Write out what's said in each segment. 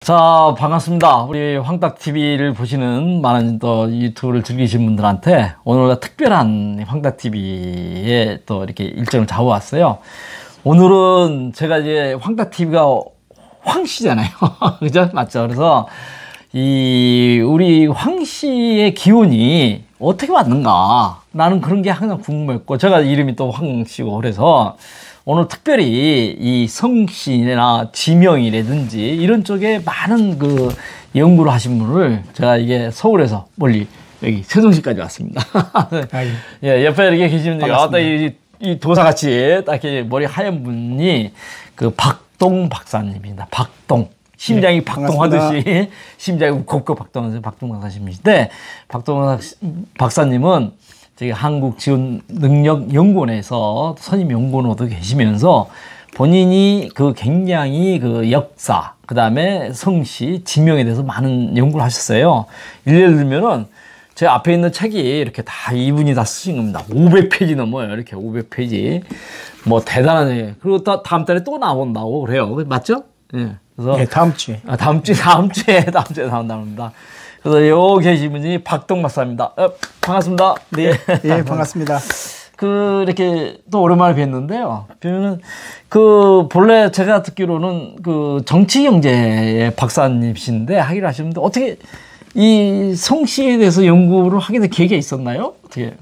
자, 반갑습니다. 우리 황딱TV를 보시는 많은 또 유튜브를 즐기신 분들한테 오늘 특별한 황딱TV에 또 이렇게 일정을 잡아왔어요. 오늘은 제가 이제 황딱TV가 황씨잖아요. 그죠? 맞죠? 그래서 우리 황씨의 기운이 어떻게 왔는가? 나는 그런 게 항상 궁금했고, 제가 이름이 또 황씨고, 그래서 오늘 특별히 이 성씨나 지명이라든지 이런 쪽에 많은 그 연구를 하신 분을 제가 이게 서울에서 멀리 여기 세종시까지 왔습니다. 예, 옆에 이렇게 계시는데, 이 도사같이 딱 이렇게 머리 하얀 분이 그 박동 박사님입니다. 박동. 심장이 네, 박동하듯이 심장이 곱고 박동하듯이 박동 박사님이신데, 박동 박사님은 저기 한국지원능력연구원에서 선임 연구원으로도 계시면서 본인이 그 굉장히 그 역사, 그 다음에 성씨, 지명에 대해서 많은 연구를 하셨어요. 예를 들면은 제 앞에 있는 책이 이렇게 다 이분이 다 쓰신 겁니다. 500페이지 넘어요. 이렇게 500페이지. 뭐 대단하네. 그리고 또 다음 달에 또 나온다고 그래요. 맞죠? 예. 그래서 네, 다음 주에. 다음 주에 나온답니다. 그래서 여기 계신 분이 박동 박사입니다. 반갑습니다. 네, 네, 반갑습니다. 이렇게 또 오랜만에 뵀는데요. 뵈면은 본래 제가 듣기로는 정치경제의 박사님이신데 하기로 하시는데, 어떻게 이 성씨에 대해서 연구를 하게 된 계기가 있었나요? 어떻게?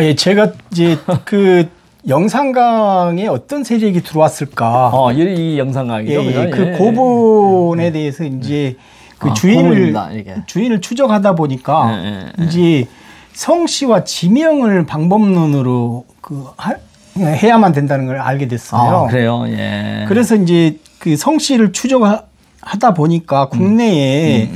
예, 제가 이제 영상강에 어떤 세력이 들어왔을까? 이 영상강이죠. 예, 그 고본에 대해서 이제 주인을 추적하다 보니까 이제 성씨와 지명을 방법론으로 해야만 된다는 걸 알게 됐어요. 그래요. 예. 그래서 이제 그 성씨를 추적하다 보니까 국내에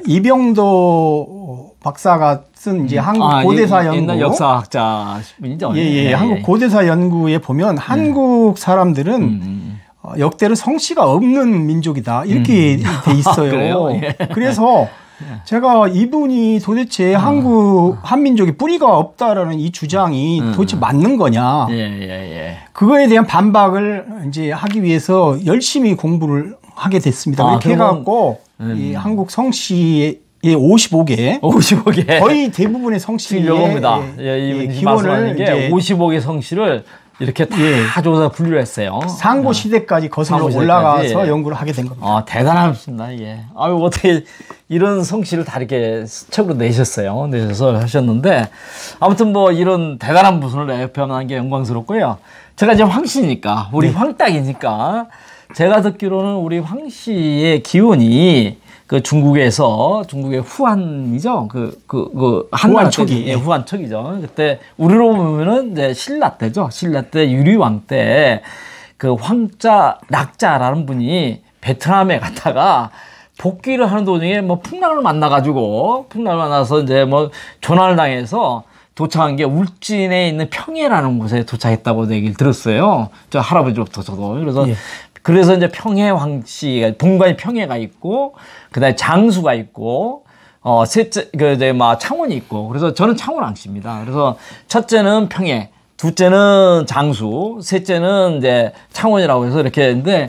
이병도 박사가 쓴 이제 한국 고대사 연구, 옛날 역사학자 분이죠. 예, 한국 고대사 연구에 보면 한국 사람들은 역대로 성씨가 없는 민족이다 이렇게 돼 있어요. 예. 그래서 제가 이분이 도대체 한민족이 뿌리가 없다라는 이 주장이 도대체 맞는 거냐? 그거에 대한 반박을 이제 하기 위해서 열심히 공부를 하게 됐습니다. 그렇게 해갖고 이 한국 성씨의 55개 거의 대부분의 성씨의 요겁니다. 기원을 이제 55개 성씨를 이렇게 다 조사 분류를 했어요. 상고 시대까지 거슬러 올라가서 연구를 하게 된 겁니다. 대단하십니다. 예. 어떻게 이런 성씨를 다 이렇게 책으로 내셔서 하셨는데, 아무튼 뭐 이런 대단한 분을 발표한 게 영광스럽고요. 제가 이제 황씨니까, 우리 황딱이니까, 제가 듣기로는 우리 황씨의 기운이 중국의 후한이죠. 후한 초기. 후한 초기죠. 그때 우리로 보면은 이제 신라 때죠. 신라 때 유리왕 때 낙자라는 분이 베트남에 갔다가 복귀를 하는 도중에 풍랑을 만나서 이제 조난을 당해서 도착한 게 울진에 있는 평해라는 곳에 도착했다고 얘기를 들었어요. 저 할아버지로부터 저도. 그래서 이제 평해 황씨가, 본관이 평해가 있고, 그 다음에 장수가 있고, 셋째, 창원이 있고, 그래서 저는 창원 황씨입니다. 그래서 첫째는 평해, 둘째는 장수, 셋째는 이제 창원이라고 해서 이렇게 했는데,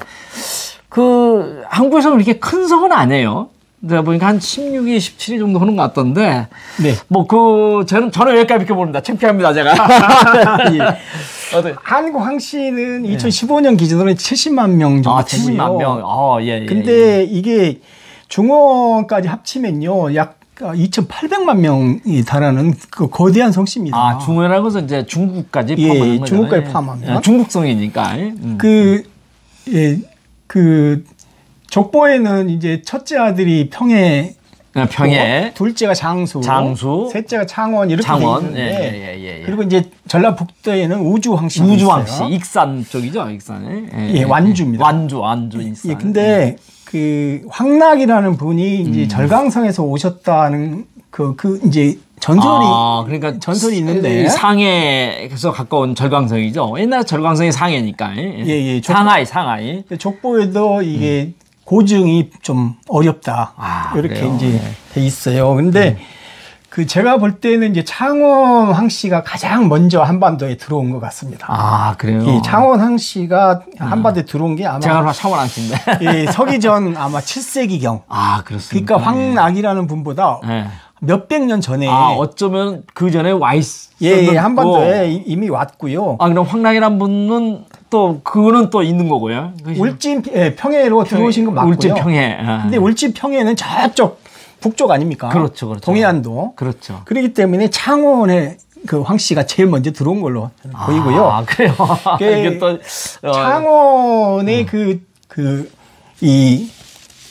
한국에서는 이렇게 큰 성은 아니에요. 내가 보니까 한 16위, 17위 정도 하는 것 같던데, 네. 저는 여기까지 이렇게 모릅니다. 창피합니다, 제가. 한국 황씨는 2015년 기준으로 70만 명 정도 되고요. 70만 명. 예. 근데 이게 중원까지 합치면요, 약 2,800만 명이 달하는 거대한 성씨입니다. 중원이라고 해서 이제 중국까지 포함하는 거죠. 중국까지 포함하면. 중국성이니까. 족보에는 이제 첫째 아들이 평해, 둘째가 장수, 셋째가 창원 이렇게 돼 있는데, 그리고 이제 전라북도에는 우주황씨, 익산 쪽이죠, 익산에. 완주입니다. 완주 익산. 근데 황락이라는 분이 이제 절강성에서 오셨다는 이제 전설이 있는데, 상해에서 가까운 절강성이죠. 옛날 절강성이 상해니까. 상하이. 족보에도 이게 고증이 좀 어렵다. 이렇게 그래요? 이제 돼 있어요. 근데 그 제가 볼 때는 이제 창원 황씨가 가장 먼저 한반도에 들어온 것 같습니다. 아, 그래요? 이 창원 황씨가 한반도에 들어온 게 아마 제가 창원 황씨인데. 예, 서기전 아마 7세기경. 아, 그렇습니다. 그러니까 황낙이라는 분보다 네. 몇백 년 전에. 아, 어쩌면 그 전에 와 있었던. 예, 한반도에 이미 왔고요. 아, 그럼 황낙이라는 분은 또 그거는 또 있는 거고요. 울진 평해로 들어오신 건 맞고요. 울진 평해. 근데 울진 평해는 저쪽 북쪽 아닙니까? 그렇죠, 그렇죠. 동해안도. 그렇죠. 그렇기 때문에 창원에 그 황씨가 제일 먼저 들어온 걸로 보이고요. 아, 그래요. 이게 또 창원에 이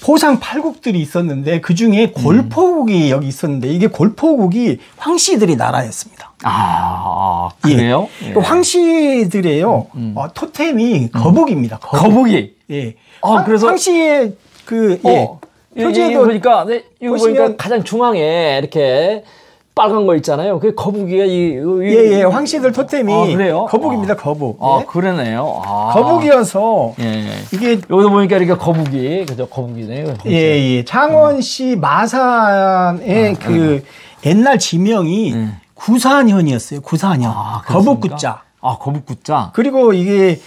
포상 팔국들이 있었는데 그 중에 골포국이 여기 있었는데 이게 골포국이 황씨들의 나라였습니다. 아, 그래요? 예. 황씨들의요 토템이 거북입니다. 거북이. 예. 그래서 황씨의 표지에도 보니까 이거 보니까 가장 중앙에 이렇게 빨간 거 있잖아요. 그 거북이가 예, 황씨들 토템이 그래요? 거북입니다. 거북. 예? 그러네요. 거북이어서 이게 여기도 보니까 이렇게 거북이, 그죠? 거북이네요. 예. 창원시 마산의 옛날 지명이 구산현이었어요. 구산현. 거북구자. 거북구자. 그리고 이게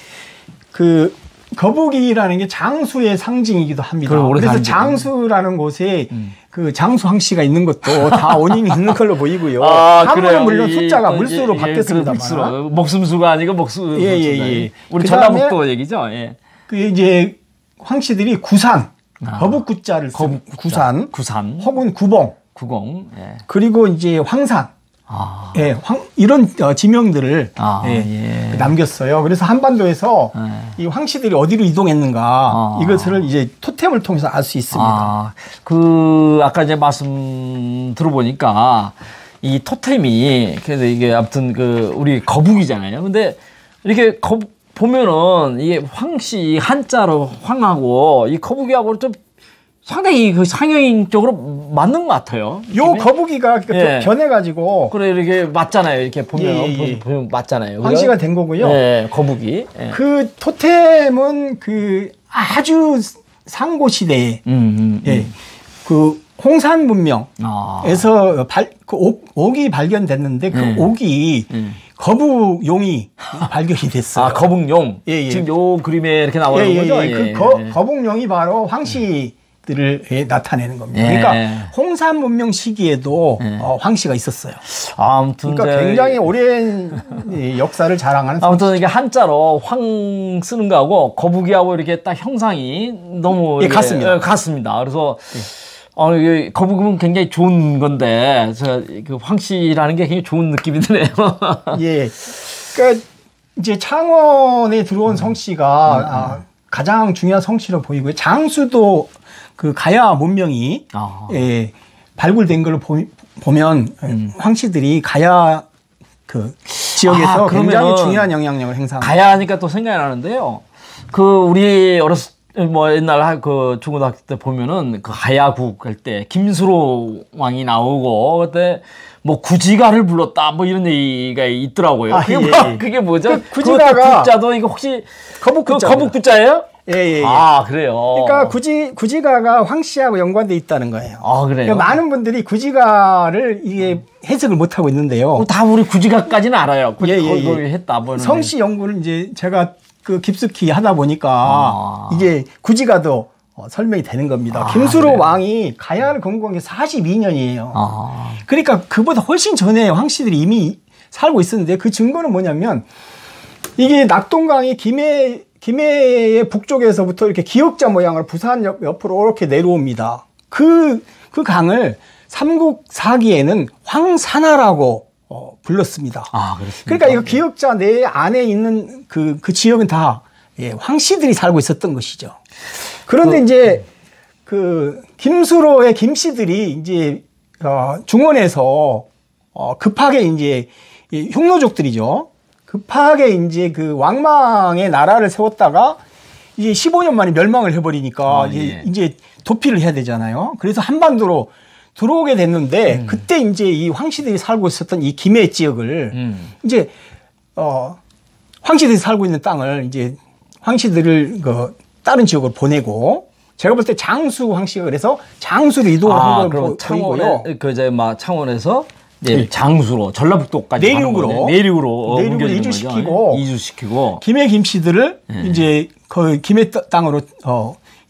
거북이라는 게 장수의 상징이기도 합니다. 그래서 장수라는 곳에 그 장수 황씨가 있는 것도 다 원인이 있는 걸로 보이고요. 한문은 물론 숫자가 물수로 바뀌었습니다만. 목숨수가 아니고 목수. 예. 우리 전라북도 얘기죠. 예. 그 이제 황씨들이 구산, 거북구자를 쓰고 구산, 혹은 구봉. 예. 그리고 이제 황산. 예, 이런 지명들을 남겼어요. 그래서 한반도에서 이 황씨들이 어디로 이동했는가 이것을 이제 토템을 통해서 알 수 있습니다. 아까 이제 말씀 들어보니까 이 토템이 그래서 이게 아무튼 우리 거북이잖아요. 근데 이렇게 보면은 이게 황씨 한자로 황하고 이 거북이하고 좀 상당히 그 상형적으로 맞는 것 같아요. 요 거북이가 변해가지고. 그래, 이렇게 맞잖아요. 이렇게 보면 맞잖아요. 황씨가 된 거고요. 예, 거북이. 예. 그 토템은 아주 상고시대에, 그 홍산 문명에서 옥이 발견됐는데 그 옥이 거북용이 발견이 됐어요. 거북용. 지금 요 그림에 이렇게 나오는 거죠? 거북용이 바로 황씨 들을 나타내는 겁니다. 그러니까 홍산 문명 시기에도 황씨가 있었어요. 아무튼 그러니까 굉장히 오랜 역사를 자랑하는. 아무튼 이게 한자로 황 쓰는 거하고 거북이하고 이렇게 딱 형상이 너무 같습니다. 같습니다. 그래서 이게 거북이는 굉장히 좋은 건데 제가 그 황씨라는 게 굉장히 좋은 느낌이 드네요. 예. 그러니까 이제 창원에 들어온 성씨가 가장 중요한 성씨로 보이고요. 장수도 가야 문명이 발굴된 걸로 보면 황씨들이 가야 지역에서 굉장히 중요한 영향력을 행사합니다. 가야하니까 또 생각이 나는데요. 우리 옛날 중고등학교 때 보면은 가야국 할 때 김수로 왕이 나오고 그때 구지가를 불렀다 이런 얘기가 있더라고요. 그게 뭐죠? 구지가가 구자도 이거 혹시 거북구자. 거북구자예요? 예. 그래요. 그러니까 구지가가 황씨하고 연관돼 있다는 거예요. 그래요. 그러니까 많은 분들이 구지가를 이게 해석을 못 하고 있는데요. 다 우리 구지가까지는 알아요. 했다. 성씨 연구를 이제 제가 깊숙이 하다 보니까 이게 구지가도 설명이 되는 겁니다. 김수로 그래요? 왕이 가야를 건국한 게 42년이에요. 그러니까 그보다 훨씬 전에 황씨들이 이미 살고 있었는데 그 증거는 뭐냐면 이게 낙동강이 김해의 북쪽에서부터 이렇게 기역자 모양으로 부산 옆으로 이렇게 내려옵니다. 그 강을 삼국사기에는 황산하라고 불렀습니다. 그렇습니다. 그러니까 이거 기역자 내 안에 있는 그 지역은 다 황씨들이 살고 있었던 것이죠. 그런데 이제 김수로의 김씨들이 이제 중원에서 급하게 이제 흉노족들이죠. 급하게 이제 왕망의 나라를 세웠다가 이제 15년 만에 멸망을 해버리니까 이제 도피를 해야 되잖아요. 그래서 한반도로 들어오게 됐는데 그때 이제 이 황씨들이 살고 있었던 이 김해 지역을 이제 황씨들이 살고 있는 땅을 이제 황씨들을 다른 지역으로 보내고 제가 볼 때 장수 황씨가 그래서 장수로 이동을 한 걸 보이고요. 창원에서 네, 장수로 전라북도까지 내륙으로 이주시키고 김해 김씨들을 이제 그 김해 땅으로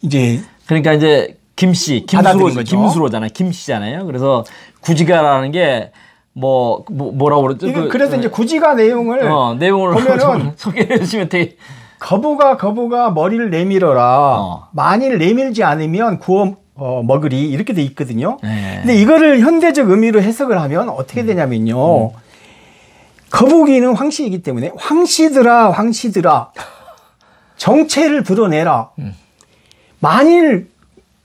이제 그러니까 이제 김수로잖아요. 김씨잖아요. 그래서 구지가라는 게 뭐라고 그러죠? 그래서 이제 구지가 내용을 보면은 소개해 주시면 되게 거부가 머리를 내밀어라. 만일 내밀지 않으면 구워 먹으리 이렇게 돼 있거든요. 근데 이거를 현대적 의미로 해석을 하면 어떻게 되냐면요. 거북이는 황씨이기 때문에 황씨들아 정체를 드러내라. 만일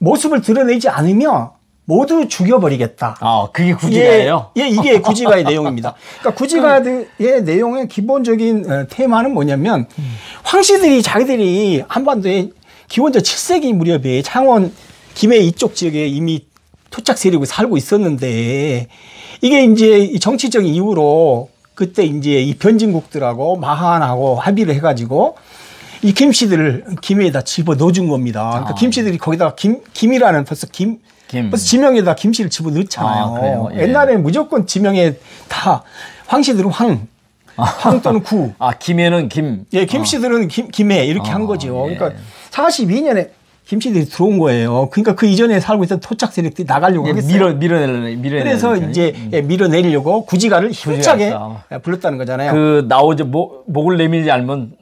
모습을 드러내지 않으면 모두 죽여버리겠다. 그게 구지가예요? 이게 구지가의 내용입니다. 그러니까 구지가의 내용의 기본적인 테마는 뭐냐면 황씨들이 자기들이 한반도에 기원전 7세기 무렵에 창원 김해 이쪽 지역에 이미 토착 세력이 살고 있었는데 이게 이제 정치적인 이유로 그때 이제 이 변진국들하고 마한하고 합의를 해가지고 이 김씨들을 김해에다 집어 넣어준 겁니다. 그러니까 김씨들이 거기다가 김이라는 벌써 지명에다 김씨를 집어 넣잖아요. 옛날에 무조건 지명에 다 황씨들은 황 또는 구. 김해는 김. 김씨들은 김해 이렇게 한 거죠. 그러니까 42년에 김씨들이 들어온 거예요. 그러니까 그 이전에 살고 있던 토착 세력들이 나가려고 하겠어요. 밀어내려고. 그래서 이제 밀어내리려고 구지가를 힘차게 불렀다는 거잖아요. 목을 내밀지 않으면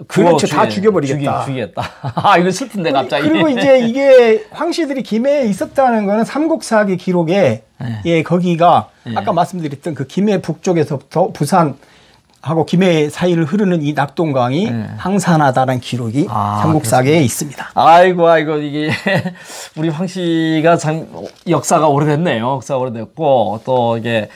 그렇죠. 다 죽여버리겠다. 죽이겠다. 이거 슬픈데 갑자기. 그리고 이제 이게 황씨들이 김해에 있었다는 거는 삼국사기 기록에 거기가 아까 말씀드렸던 그 김해 북쪽에서부터 부산하고 김해 사이를 흐르는 이 낙동강이 항산하다는 기록이 삼국사기에 있습니다. 아이고 이게 우리 황씨가 참 역사가 오래됐네요. 역사가 오래됐고 또 이게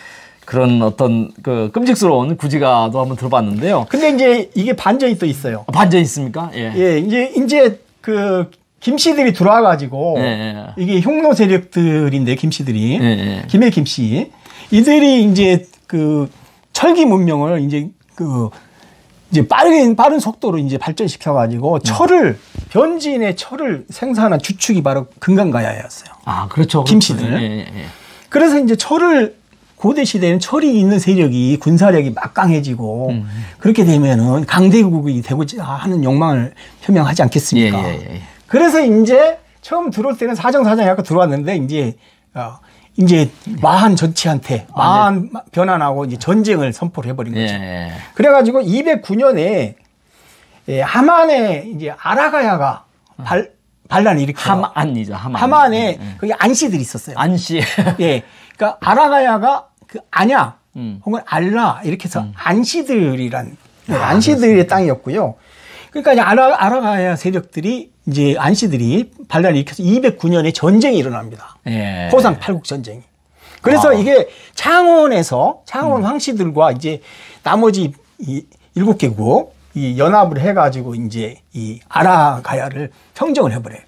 그런 어떤 그 끔찍스러운 구지가도 한번 들어봤는데요. 근데 이제 이게 반전이 또 있어요. 반전이 있습니까? 이제 그 김씨들이 들어와가지고 이게 흉노 세력들인데 김씨들이 김해 김씨 이들이 이제 그 철기 문명을 이제 빠른 속도로 이제 발전시켜가지고 변진의 철을 생산한 주축이 바로 금강가야였어요. 그렇죠. 김씨들. 그래서 이제 고대 시대에는 철이 있는 세력이 군사력이 막강해지고 그렇게 되면은 강대국이 되고자 하는 욕망을 표명하지 않겠습니까? 그래서 이제 처음 들어올 때는 사정사정이 아까 들어왔는데 이제 마한 전체한테 마한 변환하고 이제 전쟁을 선포를 해버린 거죠. 그래가지고 209년에 하만에 이제 아라가야가 반란을 일으켜요. 하만에 거기 안씨들이 있었어요. 안씨. 그러니까 아라가야가 그 아냐 혹은 알라 이렇게 해서 안씨들이란 안씨들의 땅이었고요. 그러니까 이제 아라가야 세력들이 이제 안씨들이 반란을 일으켜서 209년에 전쟁이 일어납니다. 호상 팔국 전쟁이. 그래서 이게 창원 황씨들과 이제 나머지 7개국 이 연합을 해가지고 이제 이 아라가야를 평정을 해버려요.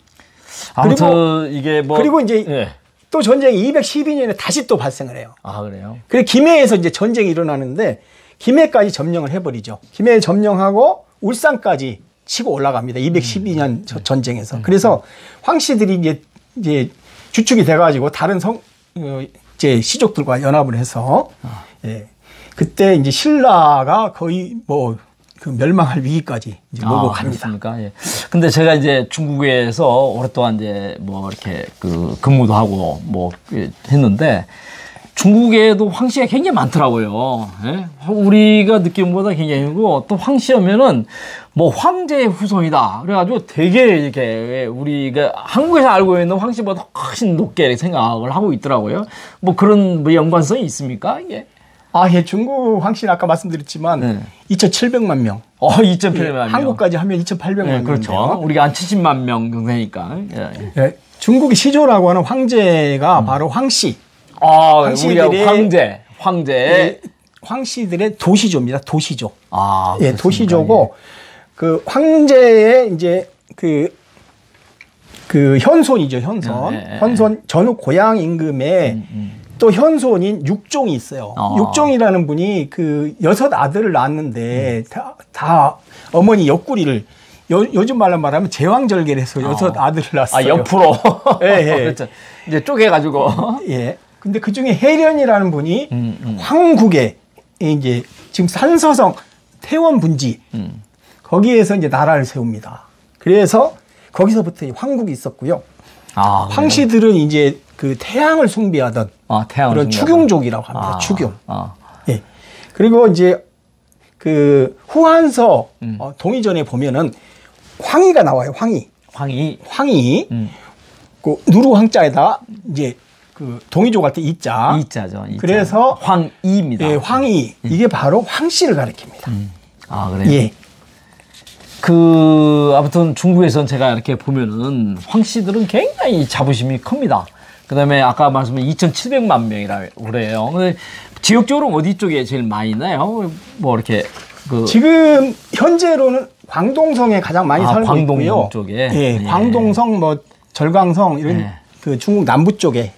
그리고 이제 또 전쟁이 212년에 다시 또 발생을 해요. 그래요? 그래서 김해에서 이제 전쟁이 일어나는데 김해까지 점령을 해버리죠. 김해 점령하고 울산까지 치고 올라갑니다. 212년 전쟁에서. 그래서 황씨들이 이제 주축이 돼가지고 다른 이제 시족들과 연합을 해서 그때 이제 신라가 거의 그 멸망할 위기까지 이제 몰고 갑니다. 근데 제가 이제 중국에서 오랫동안 이제 이렇게 근무도 하고 했는데 중국에도 황씨가 굉장히 많더라고요. 우리가 느끼는 것보다 굉장히 많고 또 황씨하면은 황제의 후손이다. 그래가지고 되게 이렇게 우리가 한국에서 알고 있는 황씨보다 훨씬 높게 생각을 하고 있더라고요. 그런 연관성이 있습니까? 이게? 중국 황씨는 아까 말씀드렸지만 2,700만 명. 2,800만 명. 한국까지 하면 2,800만 명. 그렇죠. 우리가 한 70만 명 정도니까. 중국의 시조라고 하는 황제가 바로 황씨. 우리가 황제. 황씨들의 도시조입니다. 도시조. 도시조고 그 황제의 이제 그 현손이죠. 현손 전후 고향 임금에 또 현손인 육종이 있어요. 육종이라는 분이 그 6 아들을 낳았는데 다 어머니 옆구리를 요즘 말로 말하면 제왕절개를 해서 6 아들을 낳았어요. 아, 옆으로. 예, 예. 그렇죠. 이제 쪼개가지고. 예. 근데 그 중에 해련이라는 분이 황국에 이제 지금 산서성 태원 분지 거기에서 이제 나라를 세웁니다. 그래서 거기서부터 황국이 있었고요. 아, 황씨들은 이제 그 태양을 숭배하던 그런 추경족이라고 합니다. 추경. 예. 그리고 이제 그 후한서 동의전에 보면은 황희가 나와요. 황희. 그 누르 황자에다가 이제 그 동의족 할 때 이자. 이자죠. 그래서 황희입니다. 예, 황희. 이게 바로 황씨를 가리킵니다. 아, 그래요? 예. 아무튼 중국에서는 제가 이렇게 보면은 황씨들은 굉장히 자부심이 큽니다. 그 다음에 아까 말씀한 2,700만 명이라고 그래요. 근데 지역적으로 어디 쪽에 제일 많이 있나요? 뭐 이렇게 지금 현재로는 광동성에 가장 많이 살고 광동 있고요. 쪽에. 예, 광동성, 뭐 절강성 이런 그 중국 남부 쪽에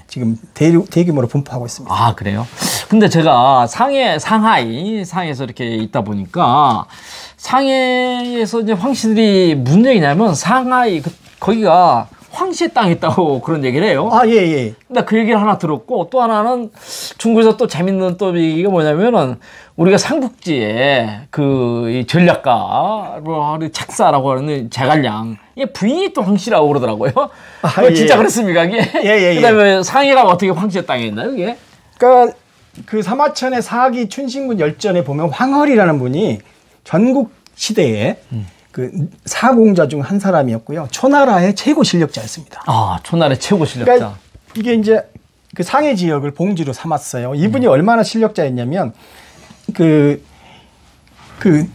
지금 대규모로 분포하고 있습니다. 아, 그래요? 근데 제가 상하이에서 이렇게 있다 보니까 상해에서 이제 황씨들이 무슨 얘기냐면 상하이 거기가 황씨의 땅이 있다고 그런 얘기를 해요. 아, 예, 예. 근데 그 얘기를 하나 들었고 또 하나는 중국에서 또 재밌는 또 얘기가 뭐냐면은 우리가 삼국지에 이 전략가 책사라고 하는 제갈량 이 부인이 또 황씨라고 그러더라고요. 아, 예. 진짜 그렇습니까 이게? 예. 그다음에 상해가 어떻게 황씨의 땅에 있나요 이게? 그러니까 그 사마천의 사기 춘신군 열전에 보면 황허리라는 분이 전국 시대에 그 사공자 중 한 사람이었고요. 초나라의 최고 실력자였습니다. 아, 초나라의 최고 실력자. 그러니까 이게 이제 그 상해 지역을 봉지로 삼았어요. 이분이 얼마나 실력자였냐면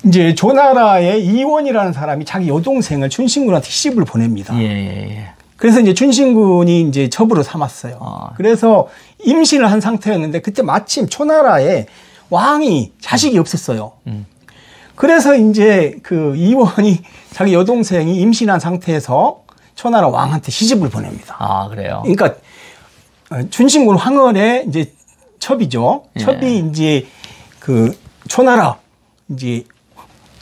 이제 조나라의 이원이라는 사람이 자기 여동생을 춘신군한테 시집을 보냅니다. 예. 그래서 이제 춘신군이 이제 첩으로 삼았어요. 그래서 임신을 한 상태였는데 그때 마침 초나라에 왕이 자식이 없었어요. 그래서 이제 그 이원이 자기 여동생이 임신한 상태에서 초나라 왕한테 시집을 보냅니다. 아, 그래요? 그러니까 춘신군 황허의 이제 첩이죠. 예. 첩이 이제 그 초나라 이제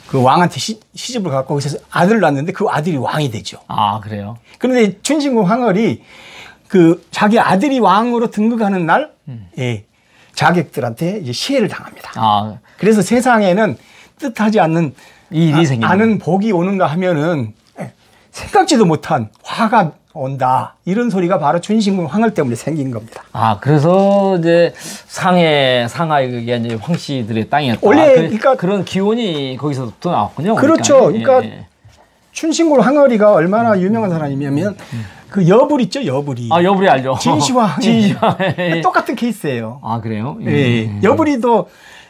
그 왕한테 시집을 갖고 거기서 아들을 낳았는데 그 아들이 왕이 되죠. 아, 그래요? 그런데 춘신군 황허이 그 자기 아들이 왕으로 등극하는 날, 자객들한테 이제 시해를 당합니다. 아, 그래서 세상에는 뜻하지 않는 일이 생기는 않은 복이 오는가 하면은 생각지도 못한 화가 온다. 이런 소리가 바로 춘신군 황허 때문에 생긴 겁니다. 아, 그래서 이제 상하이 그게 이제 황씨들의 땅이었다. 원래 그러니까 그런 기원이 거기서부터 나왔군요. 그렇죠. 그러니까 춘신군 황허리가 얼마나 유명한 사람이냐면 그 여불 있죠, 여불이. 아, 여불이 알죠. 진시황. 진시황. 똑같은 케이스예요. 아, 그래요? 예. 여불이도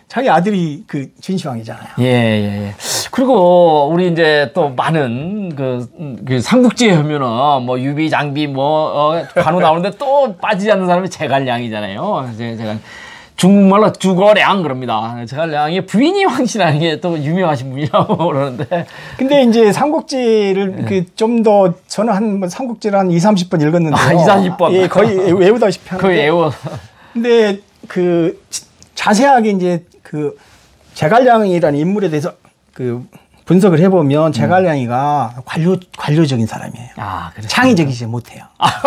자기 아들이 그 진시황이잖아요. 예. 그리고 우리 이제 또 많은 그 삼국지에 하면은 뭐 유비, 장비, 관우 나오는데 또 빠지지 않는 사람이 제갈량이잖아요. 제가 중국말로 주거량 그럽니다. 제갈량의 부인이 황씨라는 게 또 유명하신 분이라고 그러는데. 근데 이제 삼국지를 좀 더 저는 한 삼국지를 한 20-30번 읽었는데요. 아, 20-30번. 예, 거의 외우다시피 하는데. 거의 외워. 근데 그 자세하게 이제 그 제갈량이라는 인물에 대해서 그 분석을 해보면 제갈량이가 관료적인 사람이에요. 아, 그래요? 창의적이지 못해요. 아,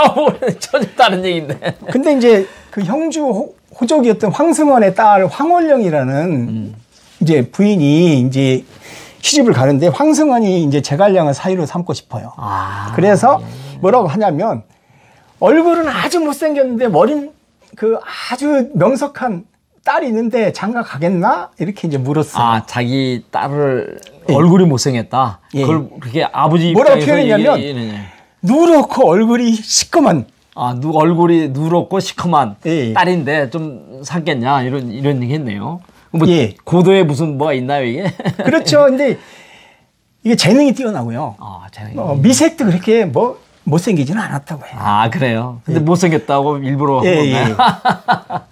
전혀 다른 얘기인데. 근데 이제 그 형주 호족이었던 황승원의 딸 황원령이라는 이제 부인이 이제 시집을 가는데 황승원이 이제 제갈량을 사위로 삼고 싶어요. 아, 그래서 뭐라고 하냐면 얼굴은 아주 못생겼는데 머리는 그 아주 명석한 딸이 있는데 장가 가겠나? 이렇게 이제 물었어요. 아, 자기 딸을 얼굴이 못생겼다. 그걸 그렇게 아버지 뭐라고 표현했냐면 누렇고 얼굴이 시커먼. 아, 얼굴이 누렇고 시커먼 딸인데 좀 살겠냐 이런 얘기 했네요. 뭐 고도에 무슨 뭐가 있나요 이게? 그렇죠. 근데 이게 재능이 뛰어나고요. 아, 재능이. 미색도 그렇게 못생기지는 않았다고 해요. 아, 그래요? 근데 못생겼다고 일부러 한 건가요?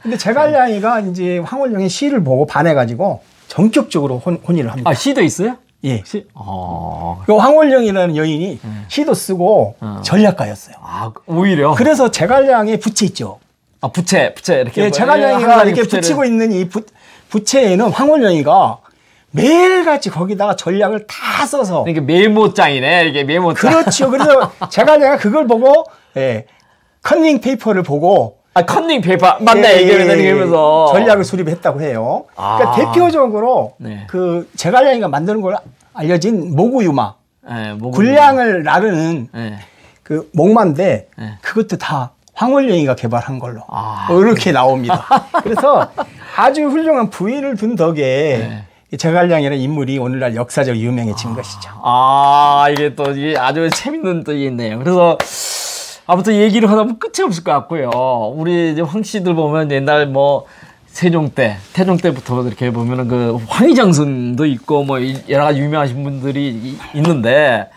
근데 제갈량이가 이제 황원령의 시를 보고 반해가지고 전격적으로 혼인을 합니다. 아, 시도 있어요? 예. 어. 그 황원령이라는 여인이 시도 쓰고 전략가였어요. 아, 오히려. 그래서 제갈량의 부채 있죠. 아, 부채 이렇게. 예, 제갈량이가 이렇게 붙이고 있는 이 부채에는 황원령이가 매일같이 거기다가 전략을 다 써서. 그러니까 메모장이네, 이게 메모장. 그렇죠. 그래서 제가 그걸 보고, 예, 컨닝 페이퍼를 보고. 컨닝 페이퍼. 맞네, 얘기하면서. 전략을 수립했다고 해요. 그러니까 대표적으로, 네. 그, 제갈량이가 만드는 걸 알려진 모구유마. 네, 군량을 나르는 네. 그 목마인데, 네. 그것도 다 황홀령이가 개발한 걸로. 이렇게 나옵니다. 그래서 아주 훌륭한 부위를 둔 덕에, 제갈량이라는 인물이 오늘날 역사적으로 유명해진 것이죠. 이게 또, 이게 아주 재밌는 또 있네요. 그래서, 아무튼 얘기를 하다 보면 끝이 없을 것 같고요. 우리 이제 황 씨들 보면 옛날 뭐, 세종 때, 태종 때부터 이렇게 보면은 그 황희장성도 있고 뭐, 여러 가지 유명하신 분들이 있는데,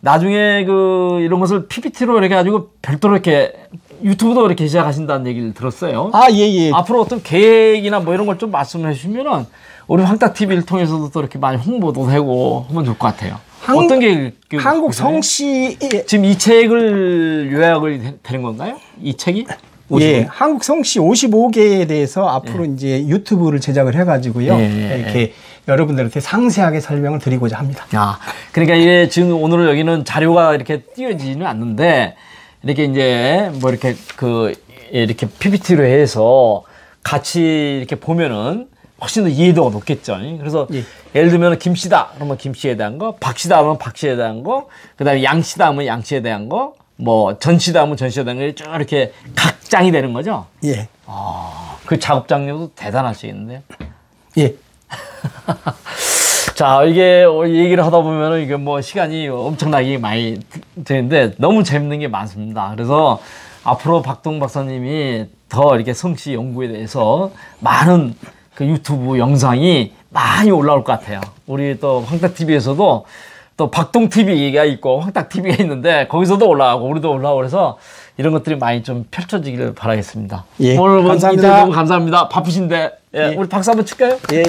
나중에 그, 이런 것을 PPT로 이렇게 가지고 별도로 이렇게 유튜브도 이렇게 시작하신다는 얘기를 들었어요. 예. 앞으로 어떤 계획이나 뭐 이런 걸 좀 말씀해 주시면은, 우리 황탁TV를 통해서도 또 이렇게 많이 홍보도 되고 하면 좋을 것 같아요. 어떤 게 한국 성씨 지금 이 책을 요약을 되는 건가요? 이 책이? 55? 예, 한국 성씨 55개에 대해서 앞으로 이제 유튜브를 제작을 해가지고요. 이렇게 여러분들한테 상세하게 설명을 드리고자 합니다. 그러니까 이게 지금 오늘 여기는 자료가 이렇게 띄어지지는 않는데 이렇게 이제 뭐 이렇게 이렇게 PPT로 해서 같이 이렇게 보면은 훨씬 더 이해도가 높겠죠. 그래서 예를 들면 김씨다 그러면 김씨에 대한 거, 박씨다 하면 박씨에 대한 거, 그다음에 양씨다 하면 양씨에 대한 거, 뭐 전씨다 하면 전씨에 대한 거 쭉 이렇게 각 장이 되는 거죠. 예. 그 작업장료도 대단하시겠는데요. 예. 자, 이게 얘기를 하다 보면은 이게 뭐 시간이 엄청나게 많이 되는데 너무 재밌는 게 많습니다. 그래서 앞으로 박동 박사님이 더 이렇게 성씨 연구에 대해서 많은 그 유튜브 영상이 많이 올라올 것 같아요. 우리 또 황탁TV에서도 또 박동TV가 있고 황탁TV가 있는데 거기서도 올라가고 우리도 올라오고 그래서 이런 것들이 많이 좀 펼쳐지기를 바라겠습니다. 예, 오늘 감사합니다. 너무 감사합니다. 바쁘신데 우리 박수 한번 칠까요? 예.